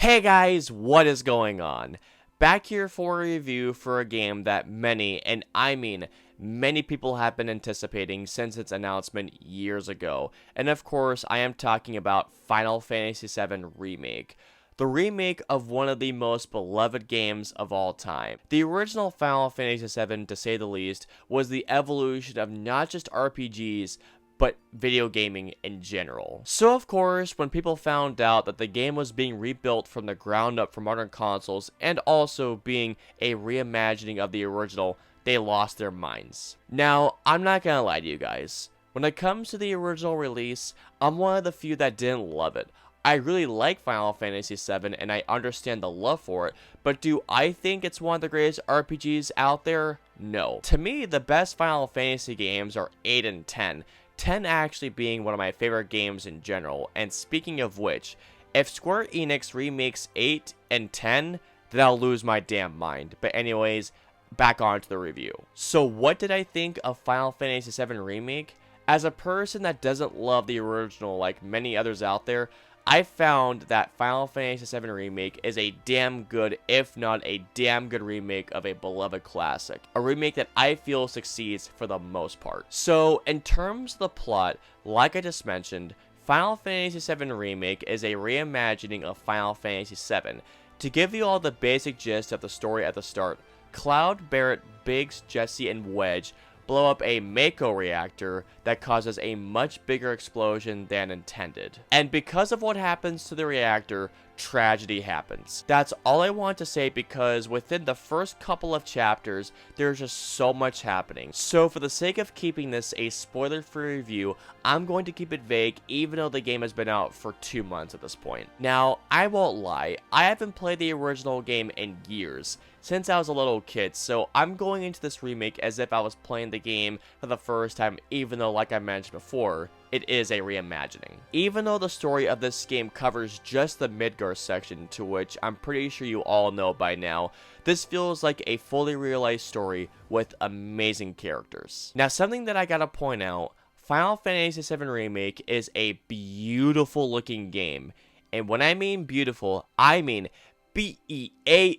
Hey guys, what is going on? Back here for a review for a game that many, and I mean many people have been anticipating since its announcement years ago. And of course, I am talking about Final Fantasy VII Remake. The remake of one of the most beloved games of all time. The original Final Fantasy VII, to say the least, was the evolution of not just RPGs, but video gaming in general. So of course, when people found out that the game was being rebuilt from the ground up for modern consoles and also being a reimagining of the original, they lost their minds. Now, I'm not gonna lie to you guys. When it comes to the original release, I'm one of the few that didn't love it. I really like Final Fantasy VII and I understand the love for it, but do I think it's one of the greatest RPGs out there? No. To me, the best Final Fantasy games are 8 and 10. 10 actually being one of my favorite games in general, and speaking of which, if Square Enix remakes 8 and 10, then I'll lose my damn mind. But anyways, back on to the review. So what did I think of Final Fantasy VII Remake? As a person that doesn't love the original like many others out there, I found that Final Fantasy VII Remake is a damn good, if not a damn good remake of a beloved classic. A remake that I feel succeeds for the most part. So, in terms of the plot, like I just mentioned, Final Fantasy VII Remake is a reimagining of Final Fantasy VII. To give you all the basic gist of the story at the start, Cloud, Barret, Biggs, Jesse, and Wedge blow up a Mako reactor that causes a much bigger explosion than intended. And because of what happens to the reactor, tragedy happens. That's all I want to say because within the first couple of chapters, there's just so much happening. So for the sake of keeping this a spoiler-free review, I'm going to keep it vague even though the game has been out for 2 months at this point. Now, I won't lie, I haven't played the original game in years, since I was a little kid, so I'm going into this remake as if I was playing the game for the first time, even though, like I mentioned before, it is a reimagining. Even though the story of this game covers just the Midgar section, to which I'm pretty sure you all know by now, this feels like a fully realized story with amazing characters. Now, something that I gotta point out, Final Fantasy VII Remake is a beautiful looking game. And when I mean beautiful, I mean beautiful.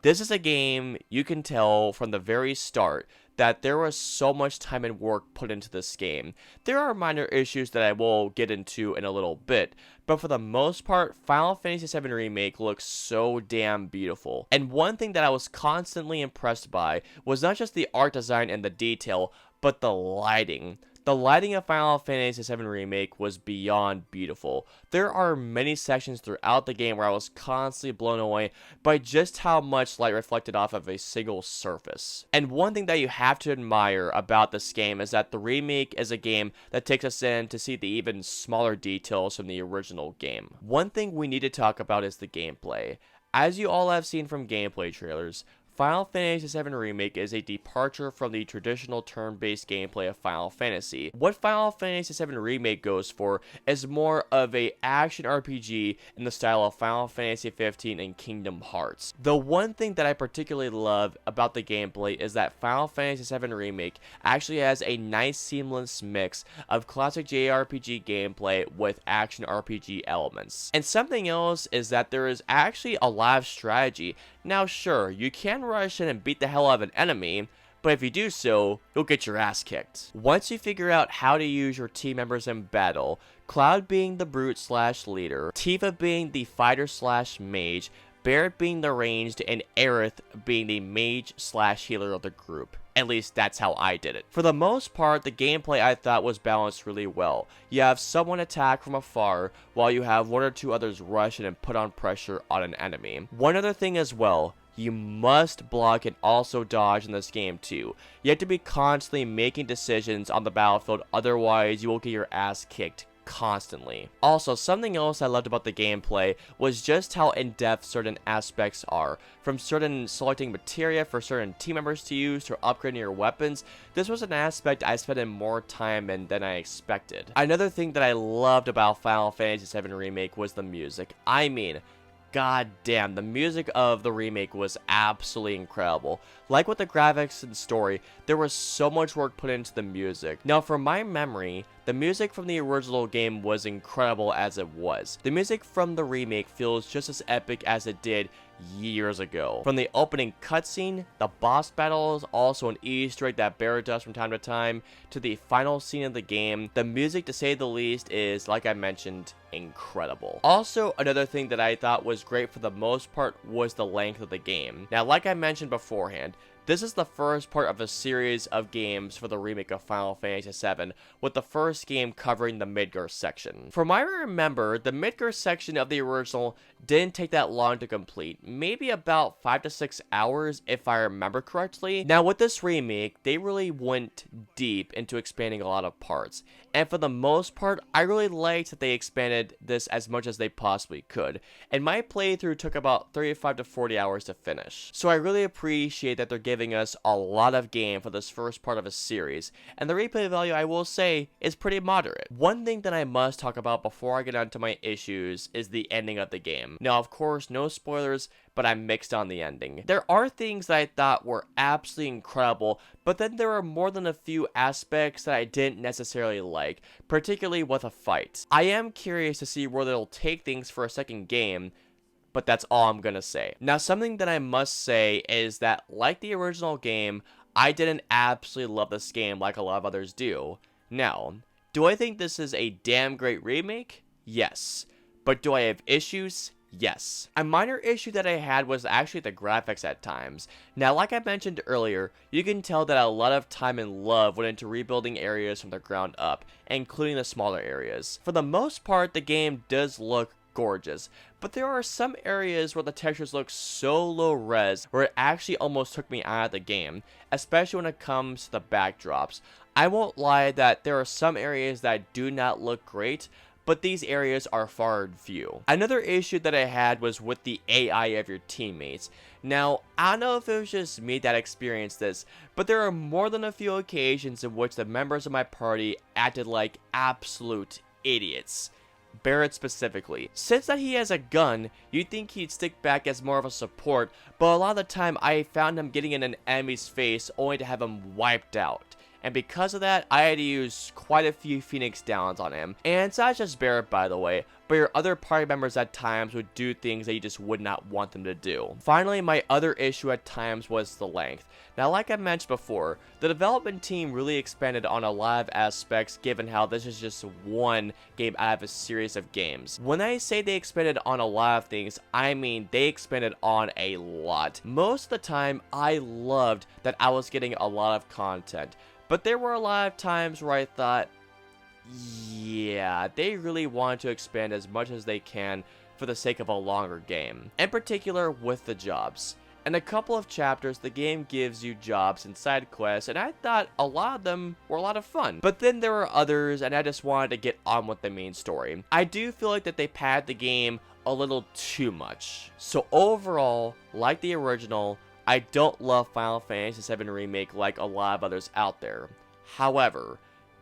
This is a game you can tell from the very start that there was so much time and work put into this game. There are minor issues that I will get into in a little bit, but for the most part, Final Fantasy VII Remake looks so damn beautiful. And one thing that I was constantly impressed by was not just the art design and the detail, but the lighting. The lighting of Final Fantasy VII Remake was beyond beautiful. There are many sections throughout the game where I was constantly blown away by just how much light reflected off of a single surface. And one thing that you have to admire about this game is that the remake is a game that takes us in to see the even smaller details from the original game. One thing we need to talk about is the gameplay. As you all have seen from gameplay trailers, Final Fantasy VII Remake is a departure from the traditional turn-based gameplay of Final Fantasy. What Final Fantasy VII Remake goes for is more of a action RPG in the style of Final Fantasy 15 and Kingdom Hearts. The one thing that I particularly love about the gameplay is that Final Fantasy VII Remake actually has a nice seamless mix of classic JRPG gameplay with action RPG elements. And something else is that there is actually a lot of strategy. Now sure, you can rush in and beat the hell out of an enemy, but if you do so, you'll get your ass kicked. Once you figure out how to use your team members in battle, Cloud being the brute slash leader, Tifa being the fighter slash mage, Barret being the ranged, and Aerith being the mage slash healer of the group. At least that's how I did it. For the most part, the gameplay I thought was balanced really well. You have someone attack from afar, while you have one or two others rush in and put on pressure on an enemy. One other thing as well, you must block and also dodge in this game too. You have to be constantly making decisions on the battlefield, otherwise you will get your ass kicked constantly. Also, something else I loved about the gameplay was just how in-depth certain aspects are. From certain selecting materia for certain team members to use to upgrading your weapons, this was an aspect I spent in more time in than I expected. Another thing that I loved about Final Fantasy VII Remake was the music. I mean, god damn, the music of the remake was absolutely incredible. Like with the graphics and story, there was so much work put into the music. Now, from my memory, the music from the original game was incredible as it was. The music from the remake feels just as epic as it did years ago. From the opening cutscene, the boss battles, also an Easter egg that Barrett does from time to time, to the final scene of the game, the music, to say the least, is, like I mentioned, incredible. Also, another thing that I thought was great for the most part was the length of the game. Now, like I mentioned beforehand, this is the first part of a series of games for the remake of Final Fantasy VII, with the first game covering the Midgar section. From what I remember, the Midgar section of the original didn't take that long to complete, maybe about 5 to 6 hours if I remember correctly. Now with this remake, they really went deep into expanding a lot of parts, and for the most part, I really liked that they expanded this as much as they possibly could, and my playthrough took about 35 to 40 hours to finish. So I really appreciate that they're giving us a lot of game for this first part of a series, and the replay value, I will say, is pretty moderate. One thing that I must talk about before I get onto my issues is the ending of the game. Now, of course, no spoilers, but I'm mixed on the ending. There are things that I thought were absolutely incredible, but then there are more than a few aspects that I didn't necessarily like, particularly with a fight. I am curious to see where they'll take things for a second game, but that's all I'm gonna say. Now, something that I must say is that, like the original game, I didn't absolutely love this game like a lot of others do. Now, do I think this is a damn great remake? Yes. But do I have issues? Yes. A minor issue that I had was actually the graphics at times. Now, like I mentioned earlier, you can tell that a lot of time and love went into rebuilding areas from the ground up, including the smaller areas. For the most part, the game does look gorgeous, but there are some areas where the textures look so low res where it actually almost took me out of the game, especially when it comes to the backdrops. I won't lie that there are some areas that do not look great, but these areas are far and few. Another issue that I had was with the AI of your teammates. Now, I don't know if it was just me that experienced this, but there are more than a few occasions in which the members of my party acted like absolute idiots. Barrett specifically. Since that he has a gun, you'd think he'd stick back as more of a support, but a lot of the time I found him getting in an enemy's face only to have him wiped out. And because of that, I had to use quite a few Phoenix Downs on him. And it's not just Barrett, by the way, but your other party members at times would do things that you just would not want them to do. Finally, my other issue at times was the length. Now, like I mentioned before, the development team really expanded on a lot of aspects given how this is just one game out of a series of games. When I say they expanded on a lot of things, I mean they expanded on a lot. Most of the time, I loved that I was getting a lot of content. But there were a lot of times where I thought, yeah, they really want to expand as much as they can for the sake of a longer game. In particular, with the jobs. In a couple of chapters, the game gives you jobs and side quests, and I thought a lot of them were a lot of fun. But then there were others, and I just wanted to get on with the main story. I do feel like that they padded the game a little too much. So overall, like the original, I don't love Final Fantasy VII Remake like a lot of others out there. However,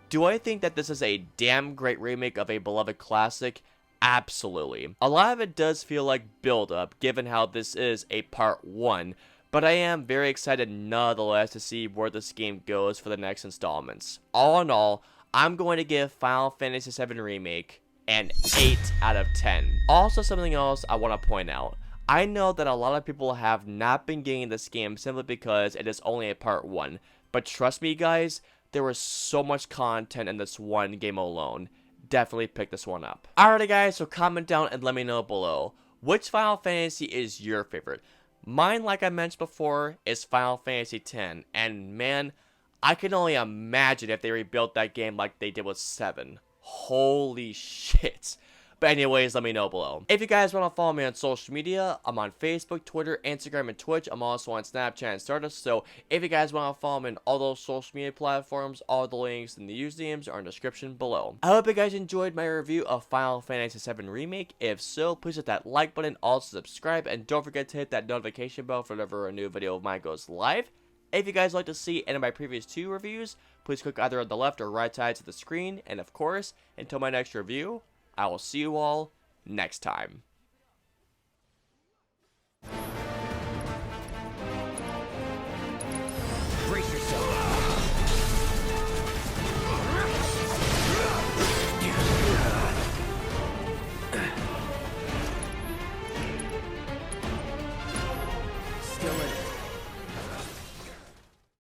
do I think that this is a damn great remake of a beloved classic? Absolutely. A lot of it does feel like build-up, given how this is a part 1, but I am very excited nonetheless to see where this game goes for the next installments. All in all, I'm going to give Final Fantasy VII Remake an 8 out of 10. Also, something else I want to point out. I know that a lot of people have not been getting this game simply because it is only a part 1, but trust me guys, there was so much content in this one game alone. Definitely pick this one up. Alrighty guys, so comment down and let me know below, which Final Fantasy is your favorite? Mine, like I mentioned before, is Final Fantasy X, and man, I can only imagine if they rebuilt that game like they did with 7. Holy shit. But anyways, let me know below. If you guys want to follow me on social media, I'm on Facebook, Twitter, Instagram, and Twitch. I'm also on Snapchat and Stardust. So if you guys want to follow me on all those social media platforms, all the links and the usernames are in the description below. I hope you guys enjoyed my review of Final Fantasy VII Remake. If so, please hit that like button, also subscribe, and don't forget to hit that notification bell for whenever a new video of mine goes live. If you guys like to see any of my previous 2 reviews, please click either on the left or right sides of the screen. And of course, until my next review, I will see you all next time.